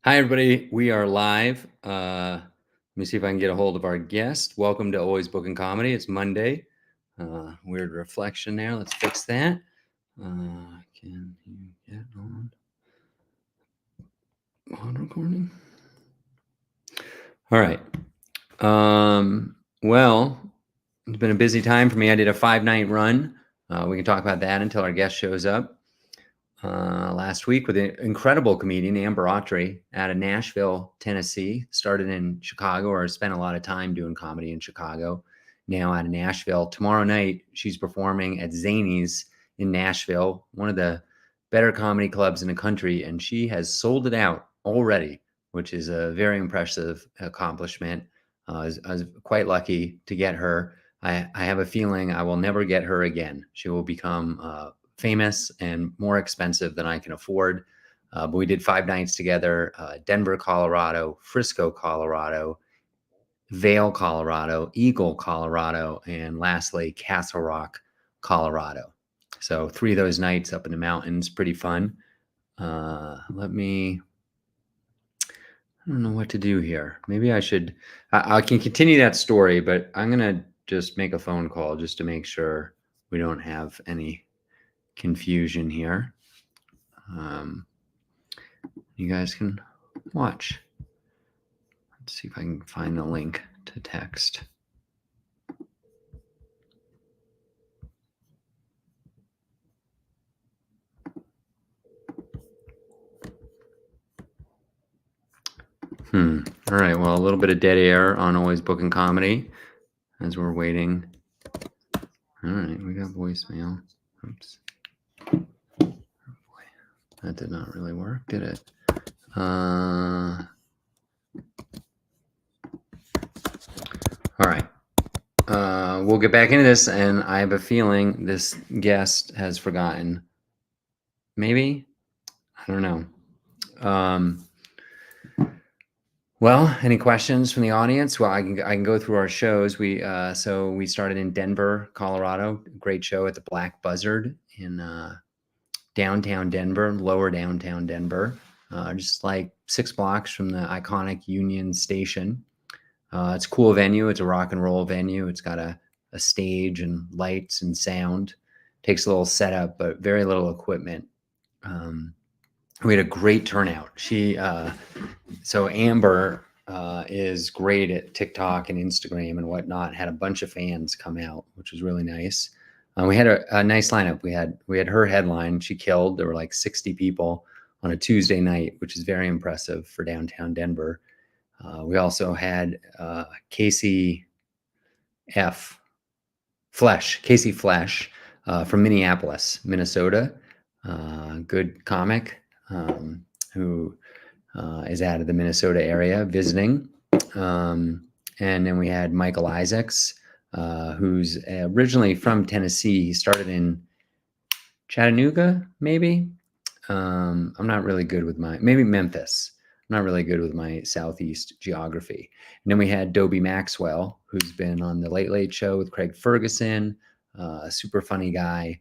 Hi, everybody. We are live. Let me see if I can get a hold of our guest. Welcome to Always Bookin Comedy. It's Monday. Weird reflection there. Let's fix that. Can you get on recording? All right. Well, it's been a busy time for me. I did a 5-night run. We can talk about that until our guest shows up. Last week with an incredible comedian, Amber Autry, out of Nashville, Tennessee. Started in Chicago, or spent a lot of time doing comedy in Chicago. Now out of Nashville. Tomorrow night, she's performing at Zany's in Nashville, one of the better comedy clubs in the country, and she has sold it out already, which is a very impressive accomplishment. I was quite lucky to get her. I have a feeling I will never get her again. She will become famous and more expensive than I can afford. But we did 5 nights together: Denver, Colorado, Frisco, Colorado, Vail, Colorado, Eagle, Colorado, and lastly, Castle Rock, Colorado. So 3 of those nights up in the mountains, pretty fun. I don't know what to do here. Maybe I should, I can continue that story, but I'm going to just make a phone call just to make sure we don't have any confusion here. You guys can watch. Let's see if I can find the link to text. All right. Well, a little bit of dead air on Always Bookin Comedy as we're waiting. All right. We got voicemail. Oops. Oh boy. That did not really work, did it? All right. We'll get back into this, and I have a feeling this guest has forgotten. Maybe? I don't know. Well, any questions from the audience? Well, I can go through our shows. We started in Denver, Colorado. Great show at the Black Buzzard in downtown Denver, lower downtown Denver, just like 6 blocks from the iconic Union Station. It's a cool venue. It's a rock and roll venue. It's got a stage and lights and sound. Takes a little setup, but very little equipment. We had a great turnout. So Amber is great at TikTok and Instagram and whatnot. Had a bunch of fans come out, which was really nice. We had a nice lineup. We had her headline. She killed. There were like 60 people on a Tuesday night, which is very impressive for downtown Denver. We also had Casey Flesh from Minneapolis, Minnesota. Good comic who is out of the Minnesota area visiting. And then we had Michael Isaacs, who's originally from Tennessee. He started in Chattanooga, maybe. I'm not really good with maybe Memphis. I'm not really good with my Southeast geography. And then we had Dobie Maxwell, who's been on the Late Late Show with Craig Ferguson, a super funny guy.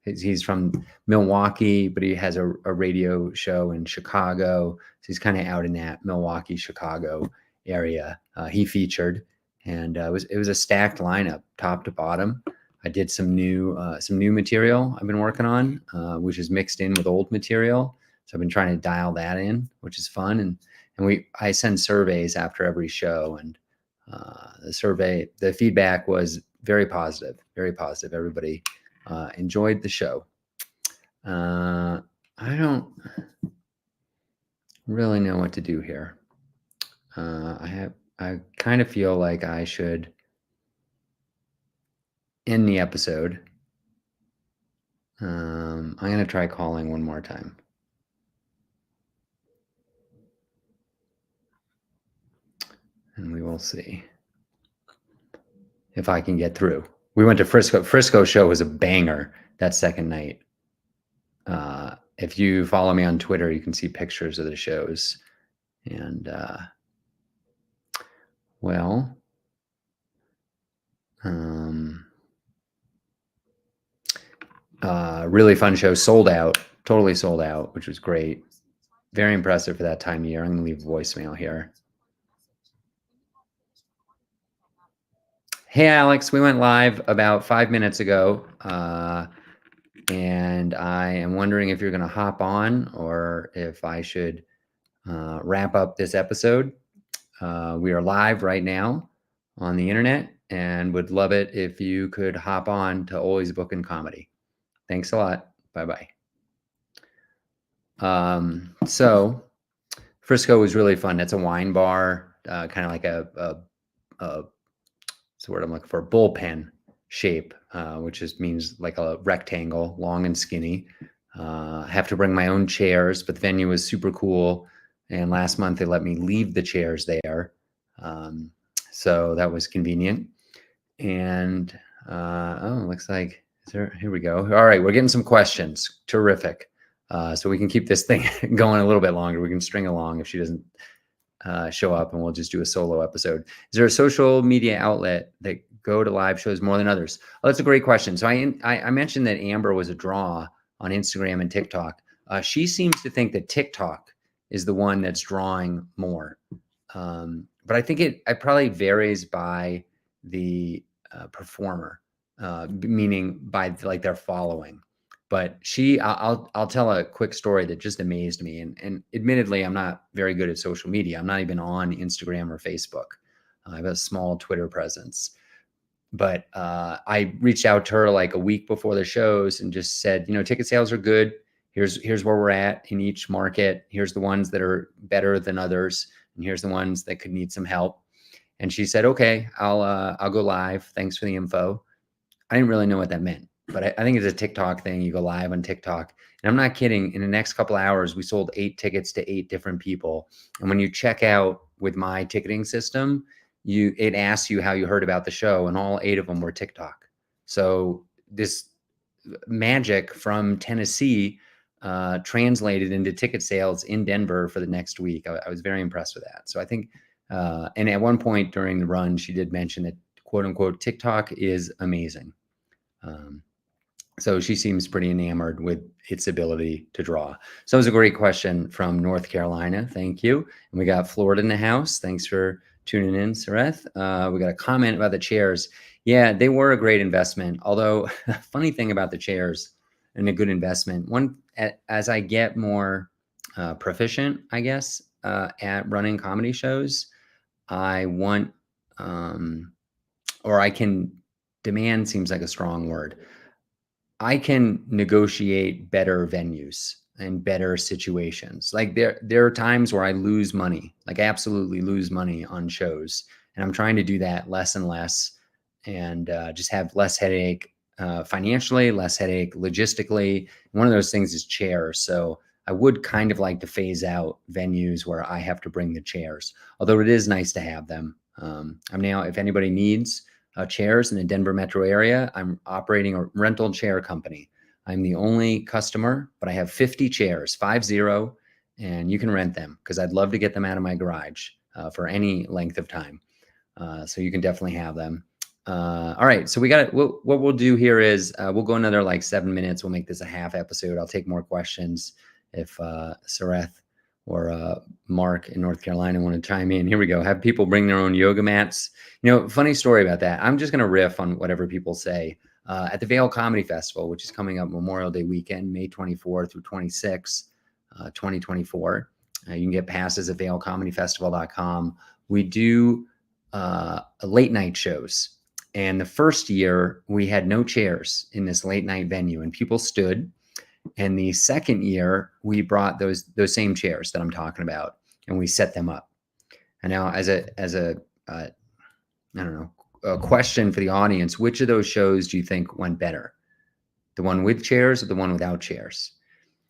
He's from Milwaukee, but he has a radio show in Chicago. So he's kind of out in that Milwaukee, Chicago area. He featured, and it was a stacked lineup, top to bottom. I did some new material I've been working on, which is mixed in with old material. So I've been trying to dial that in, which is fun. And I send surveys after every show, and the feedback was very positive, very positive. Everybody enjoyed the show. I don't really know what to do here. I kind of feel like I should end the episode. I'm going to try calling one more time. And we will see if I can get through. We went to Frisco. Frisco show was a banger that second night. If you follow me on Twitter, you can see pictures of the shows. And, really fun show. Sold out, totally sold out, which was great. Very impressive for that time of year. I'm going to leave a voicemail here. Hey, Alex, we went live about 5 minutes ago, and I am wondering if you're going to hop on or if I should wrap up this episode. We are live right now on the internet and would love it if you could hop on to Always Bookin Comedy. Thanks a lot. Bye-bye. So Frisco was really fun. It's a wine bar, kind of like a what's the word I'm looking for? Bullpen shape, which just means like a rectangle, long and skinny. I have to bring my own chairs, but the venue was super cool. And last month they let me leave the chairs there. So that was convenient. And oh, looks like here we go. All right, we're getting some questions. Terrific. So we can keep this thing going a little bit longer. We can string along if she doesn't show up, and we'll just do a solo episode. Is there a social media outlet that go to live shows more than others? Oh, that's a great question. So I mentioned that Amber was a draw on Instagram and TikTok. She seems to think that TikTok is the one that's drawing more. But I think it probably varies by the performer, meaning by like their following. But I'll tell a quick story that just amazed me. And admittedly, I'm not very good at social media. I'm not even on Instagram or Facebook. I have a small Twitter presence. But I reached out to her like a week before the shows and just said, ticket sales are good. Here's where we're at in each market. Here's the ones that are better than others, and here's the ones that could need some help. And she said, okay, I'll go live. Thanks for the info. I didn't really know what that meant, but I think it's a TikTok thing. You go live on TikTok. And I'm not kidding. In the next couple of hours, we sold 8 tickets to 8 different people. And when you check out with my ticketing system, it asks you how you heard about the show, and all 8 of them were TikTok. So this magic from Tennessee translated into ticket sales in Denver for the next week. I was very impressed with that. So I think, and at one point during the run, she did mention that, quote unquote, TikTok is amazing. So she seems pretty enamored with its ability to draw. So it was a great question from North Carolina. Thank you. And we got Florida in the house. Thanks for tuning in, Sareth. We got a comment about the chairs. Yeah, they were a great investment. Although, funny thing about the chairs and a good investment, as I get more proficient, I guess, at running comedy shows, I want, or I can, demand seems like a strong word. I can negotiate better venues and better situations. Like there are times where I lose money, like absolutely lose money on shows. And I'm trying to do that less and less, and just have less headache financially, less headache logistically. One of those things is chairs. So I would kind of like to phase out venues where I have to bring the chairs, although it is nice to have them. I'm now, if anybody needs chairs in the Denver metro area, I'm operating a rental chair company. I'm the only customer, but I have 50 chairs, 50, and you can rent them because I'd love to get them out of my garage for any length of time. So you can definitely have them. All right, so we got it. What we'll do here is we'll go another like 7 minutes. We'll make this a half episode. I'll take more questions if Sareth or Mark in North Carolina want to chime in. Here we go. Have people bring their own yoga mats. Funny story about that. I'm just going to riff on whatever people say. At the Vail Comedy Festival, which is coming up Memorial Day weekend, May 24 through 26, 2024. You can get passes at vailcomedyfestival.com. We do late night shows. And the first year, we had no chairs in this late night venue, and people stood. And the second year, we brought those same chairs that I'm talking about, and we set them up. And now, as a I don't know, a question for the audience: which of those shows do you think went better? The one with chairs or the one without chairs?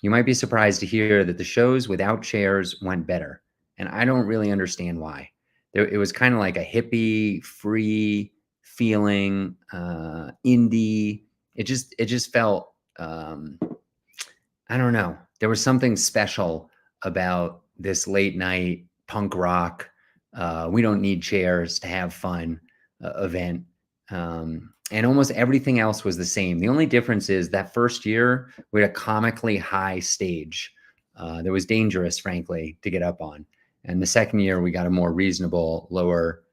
You might be surprised to hear that the shows without chairs went better, and I don't really understand why. It was kind of like a hippie, free feeling, indie. It just felt. I don't know. There was something special about this late night punk rock. We don't need chairs to have fun event. And almost everything else was the same. The only difference is that first year we had a comically high stage. that was dangerous, frankly, to get up on. And the second year, we got a more reasonable, lower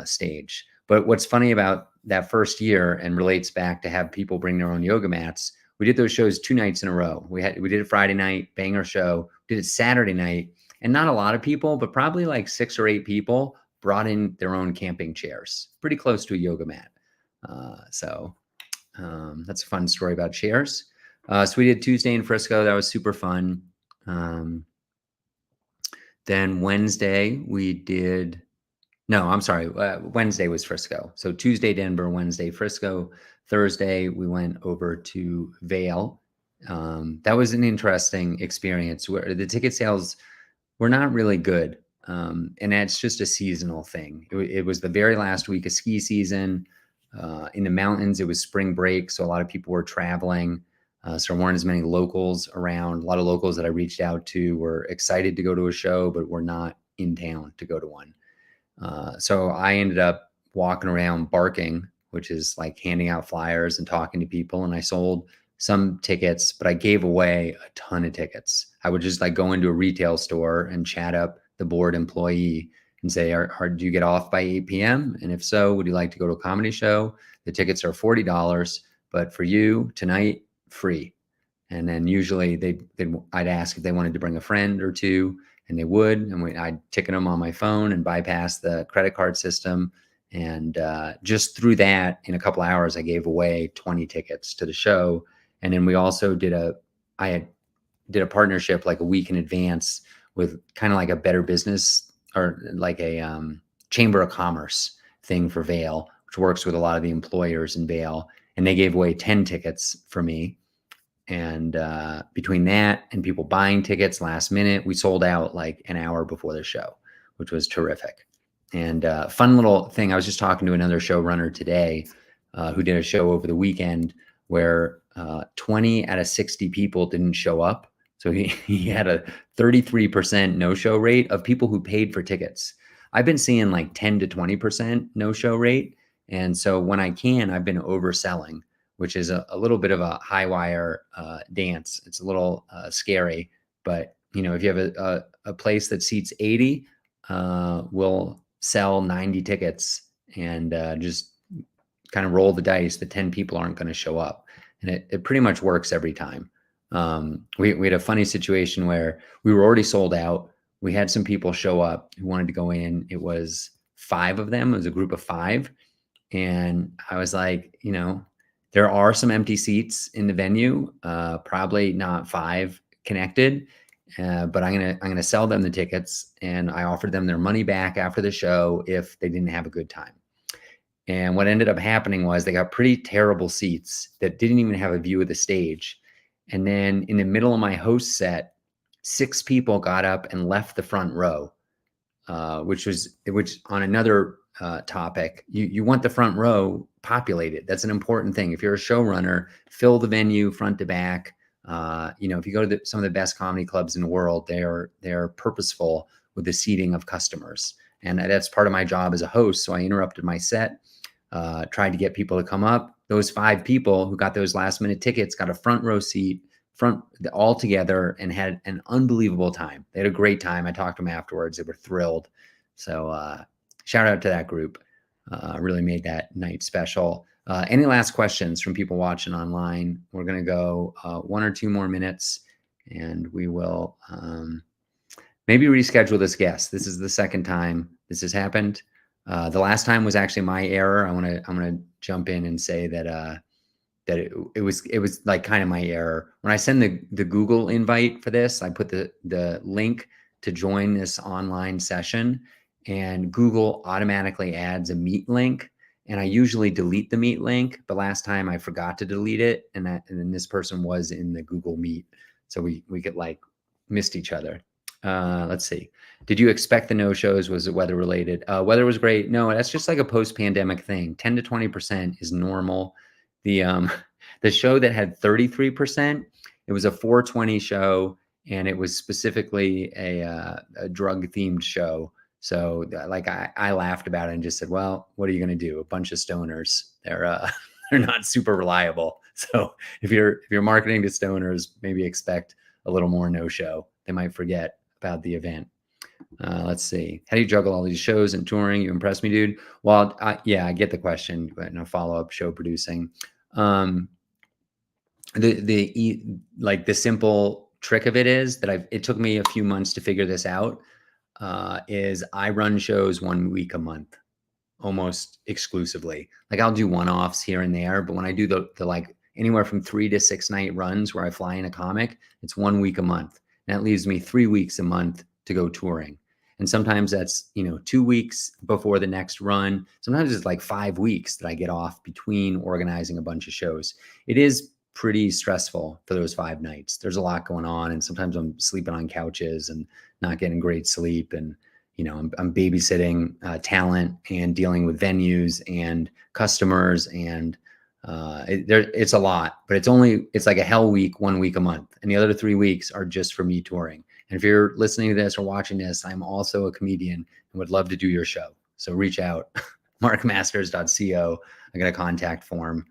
stage. But what's funny about that first year and relates back to have people bring their own yoga mats, we did those shows 2 nights in a row. We did it Friday night, banger show, did it Saturday night, and not a lot of people, but probably like 6 or 8 people brought in their own camping chairs, pretty close to a yoga mat. That's a fun story about chairs. So we did Tuesday in Frisco. That was super fun. Then Wednesday we did, no, I'm sorry. Wednesday was Frisco. So Tuesday, Denver, Wednesday, Frisco. Thursday, we went over to Vail. That was an interesting experience where the ticket sales were not really good. And that's just a seasonal thing. It was the very last week of ski season. In the mountains, it was spring break. So a lot of people were traveling. So there weren't as many locals around. A lot of locals that I reached out to were excited to go to a show, but were not in town to go to one. So I ended up walking around barking, which is like handing out flyers and talking to people. And I sold some tickets, but I gave away a ton of tickets. I would just like go into a retail store and chat up the board employee and say, do you get off by 8 p.m.? And if so, would you like to go to a comedy show? The tickets are $40, but for you tonight, free. And then usually I'd ask if they wanted to bring a friend or two, and they would, and I'd ticket them on my phone and bypass the credit card system. And just through that, in a couple of hours, I gave away 20 tickets to the show. And then we also did a partnership like a week in advance with kind of like a Better Business or like a Chamber of Commerce thing for Vail, which works with a lot of the employers in Vail. And they gave away 10 tickets for me. And between that and people buying tickets last minute, we sold out like an hour before the show, which was terrific. And fun little thing, I was just talking to another showrunner today who did a show over the weekend where 20 out of 60 people didn't show up. So he had a 33% no-show rate of people who paid for tickets. I've been seeing like 10 to 20% no-show rate. And so when I can, I've been overselling, which is a little bit of a high wire dance. It's a little scary, but if you have a place that seats 80, we'll sell 90 tickets and just kind of roll the dice. The 10 people aren't going to show up. And it pretty much works every time. We had a funny situation where we were already sold out. We had some people show up who wanted to go in. It was 5 of them. It was a group of 5. And I was like, there are some empty seats in the venue, probably not 5 connected, but I'm gonna sell them the tickets, and I offered them their money back after the show if they didn't have a good time. And what ended up happening was they got pretty terrible seats that didn't even have a view of the stage. And then in the middle of my host set, 6 people got up and left the front row, which on another topic, you want the front row populated. That's an important thing. If you're a showrunner, fill the venue front to back. If you go to some of the best comedy clubs in the world, they're purposeful with the seating of customers. And that's part of my job as a host. So I interrupted my set, tried to get people to come up. Those 5 people who got those last minute tickets got a front row seat, all together, and had an unbelievable time. They had a great time. I talked to them afterwards. They were thrilled. So shout out to that group. Really made that night special. Any last questions from people watching online? We're going to go 1 or 2 more minutes, and we will maybe reschedule this guest. This is the second time this has happened. The last time was actually my error. I'm gonna jump in and say that it was like kind of my error. When I send the Google invite for this, I put the link to join this online session, and Google automatically adds a Meet link. And I usually delete the Meet link, but last time I forgot to delete it, and then this person was in the Google Meet, so we could like missed each other. Let's see. Did you expect the no-shows? Was it weather related? Weather was great. No, that's just like a post-pandemic thing. 10 to 20% is normal. The show that had 33%, it was a 420 show, and it was specifically a drug-themed show. So like I laughed about it and just said, well, what are you going to do? A bunch of stoners. They're not super reliable. So if you're marketing to stoners, maybe expect a little more no-show. they might forget about the event. Let's see. How do you juggle all these shows and touring? You impress me, dude. Well, yeah, I get the question, but no follow-up show producing. The simple trick of it is that it took me a few months to figure this out. Is I run shows 1 week a month, almost exclusively. Like I'll do one-offs here and there, but when I do the like anywhere from 3 to 6 night runs where I fly in a comic, it's 1 week a month. And that leaves me 3 weeks a month to go touring. And sometimes that's, 2 weeks before the next run. Sometimes it's like 5 weeks that I get off between organizing a bunch of shows. It is pretty stressful for those 5 nights. There's a lot going on, and sometimes I'm sleeping on couches and not getting great sleep, and I'm babysitting talent and dealing with venues and customers, and it's a lot. But it's like a hell week, 1 week a month, and the other 3 weeks are just for me touring. And if you're listening to this or watching this, I'm also a comedian and would love to do your show. So reach out, markmasters.co. I got a contact form.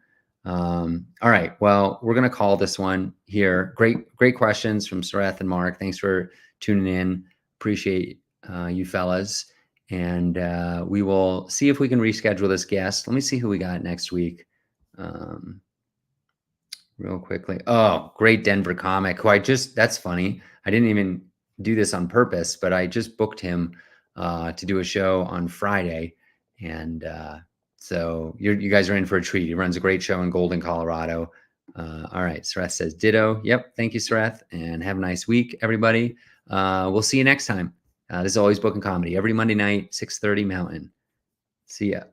All right. Well, we're going to call this one here. Great questions from Sareth and Mark. Thanks for tuning in. Appreciate you fellas. And we will see if we can reschedule this guest. Let me see who we got next week. Real quickly. Oh, great Denver comic who that's funny. I didn't even do this on purpose, but I just booked him to do a show on Friday. And so you guys are in for a treat. He runs a great show in Golden, Colorado. All right. Sareth says ditto. Yep. Thank you, Sareth. And have a nice week, everybody. We'll see you next time. This is Always Bookin Comedy every Monday night, 6:30 Mountain. See ya.